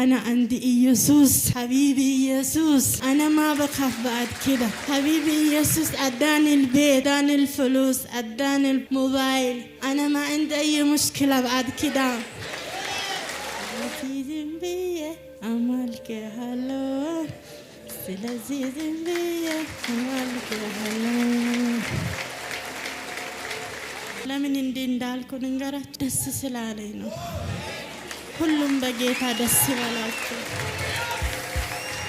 أنا عندي يسوع حبيبي يسوع أنا ما بخاف بعد كده حبيبي يسوع أداني البيت أداني الفلوس أداني الموبايل أنا ما عندي أي مشكلة بعد كده لذيذ بيا أمالك هلو لذيذ بيا أمالك هلو ለምን እንዳልኩ ንገራችሁ ደስ ስላለኝ ነው ሁሉም በጌታ ደስ ይበላችሁ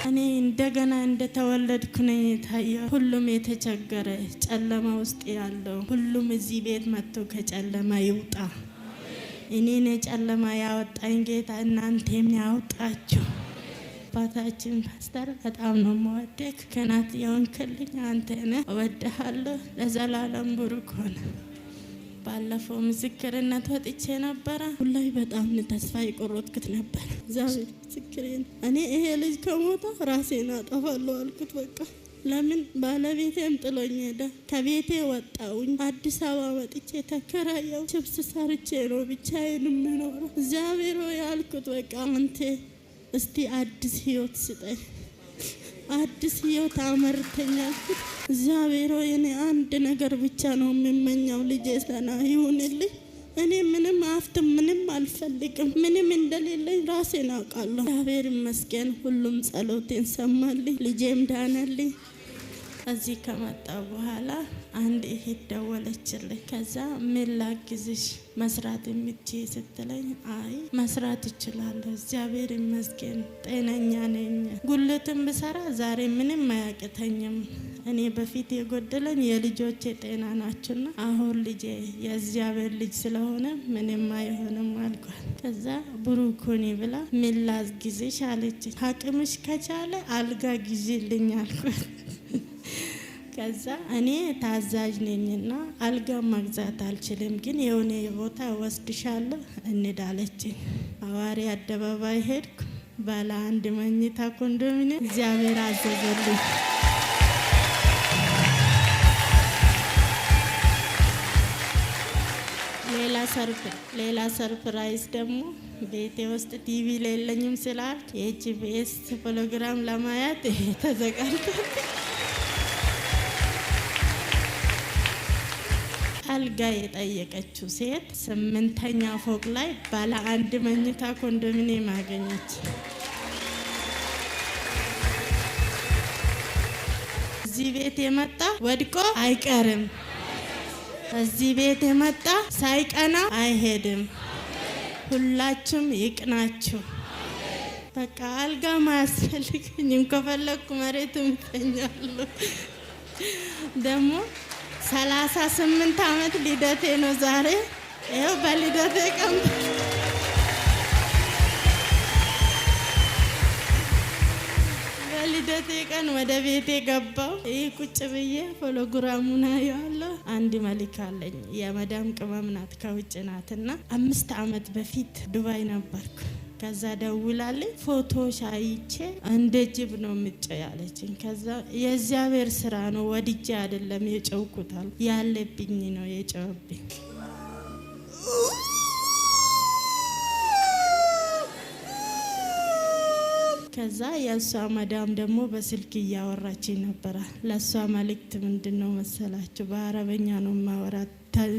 እኔ እንደገና እንደተወለድኩ ነኝ ታየው ሁሉም የተቸገረ ጨለማ ውስጥ ያለው ሁሉም እዚህ ቤት መጥቶ ከጨለማ ይውጣ እኔን ጨለማ ያወጣኝ ጌታ እናንተም ያውጣችሁ አባታችን ፓስተር በጣም ነው የምወድህ ከናት የሆንክልኝ አንተ ነህ እወድሃለሁ ለዘላለም ቡሩክ ሁን ባለፈው ምስክርነት ወጥቼ ነበር ሁላይ በጣም ተስፋ የቆረጥኩት ነበር ዛሬ ምስክሬን እኔ ይሄ ልጅ ከሞተ ራሴን አጠፋለሁ አልኩት በቃ ለምን ባለቤቴም ጥሎኝ ሄደ ከቤቴ ወጣሁኝ አዲስ አበባ ወጥቼ ተከራየሁ ችብስ ሰርቼ ነው ብቻዬን የምኖረው እግዚአብሔር ያልኩት በቃ አንተ እስቲ አዲስ ህይወት ስጠኝ አዲስ ህይወት አመርተኛል እግዚአብሔር የኔ አንድ ነገር ብቻ ነው የምመኘው ልጄ ሰና ይሁንልኝ እኔ ምንም አፍትም ምንም አልፈልግም ምንም እንደሌለኝ ራሴን አውቃለሁ እግዚአብሔር ይመስገን ሁሉም ጸሎቴን ሰማልኝ ልጄም ዳነልኝ እዚህ ከመጣ በኋላ አንድ እህት ደወለችልኝ ከዛ ምን ላግዝሽ መስራት የምትችይ ስትለኝ አይ መስራት እችላለሁ እግዚአብሔር ይመስገን ጤነኛ ነኝ ጉልትም ብሰራ ዛሬ ምንም አያቅተኝም እኔ በፊት የጎደለኝ የልጆቼ ጤና ናቸውና አሁን ልጄ የእግዚአብሔር ልጅ ስለሆነ ምንም አይሆንም አልኳት ከዛ ቡሩኩኒ ብላ ምን ላግዝሽ አለች አቅምሽ ከቻለ አልጋ ግዢልኝ አልኳት ከዛ እኔ ታዛዥ ነኝና አልጋ መግዛት አልችልም ግን የሆነ ቦታ ወስድሻለሁ እንዳለችኝ አዋሪ አደባባይ ሄድኩ ባለ አንድ መኝታ ኮንዶሚኒየም እግዚአብሔር አዘዘልኝ ሌላ ሰርፕራይዝ ደግሞ ቤቴ ውስጥ ቲቪ የለኝም ስላል የጂፒኤስ ፕሮግራም ለማየት ተዘጋጅቷል አልጋ የጠየቀችው ሴት 8ኛ ፎቅ ላይ ባለ አንድ መኝታ ኮንዶሚኒየም አገኘች እዚህ ቤት የመጣ ወድቆ አይቀርም እዚህ ቤት የመጣ ሳይቀና አይሄድም ሁላችሁም ይቅናችሁ በቃ አልጋ ማያስፈልገኝም ከፈለኩ መሬትም እተኛለሁ ደግሞ 38 አመት ልደቴ ነው ዛሬ ይኸው በልደቴ ቀን በልደቴ ቀን ወደ ቤቴ ገባው ቁጭ ብዬ ፕሮግራሙን አያለሁ አንድ መልክ አለኝ የመዳም ቅመም ናት ከውጭ ናትና 5 አመት በፊት ዱባይ ነበርኩ ከዛ ደውላልኝ ፎቶ ሻይቼ እንደ ጅብ ነው ምጫያለችኝ ከዛ የእግዚአብሔር ስራ ነው ወድጄ አይደለም የጨውኩታል ያለብኝ ነው የጨውብኝ ከዛ የሷ መዳም ደግሞ በስልክ ያወራችኝ ነበር ለሷ መልእክት ምንድነው መሰላችሁ በአረበኛ ነው ማወራት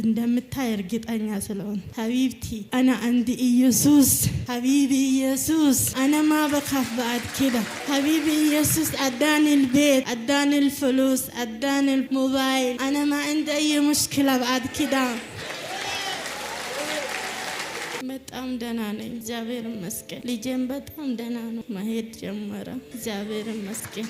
እንደምታይ እርግጠኛ ስለሆነ حبيبتي انا عندي يسوع حبيبي يسوع انا ما بخاف بعد كده حبيبي يسوع اداني البيت اداني الفلوس اداني الموبايل انا ما عندي اي مشكله بعد كده በጣም ደህና ነኝ እግዚአብሔር ይመስገን ልጄም በጣም ደህና ነው መሄድ ጀመረ እግዚአብሔር ይመስገን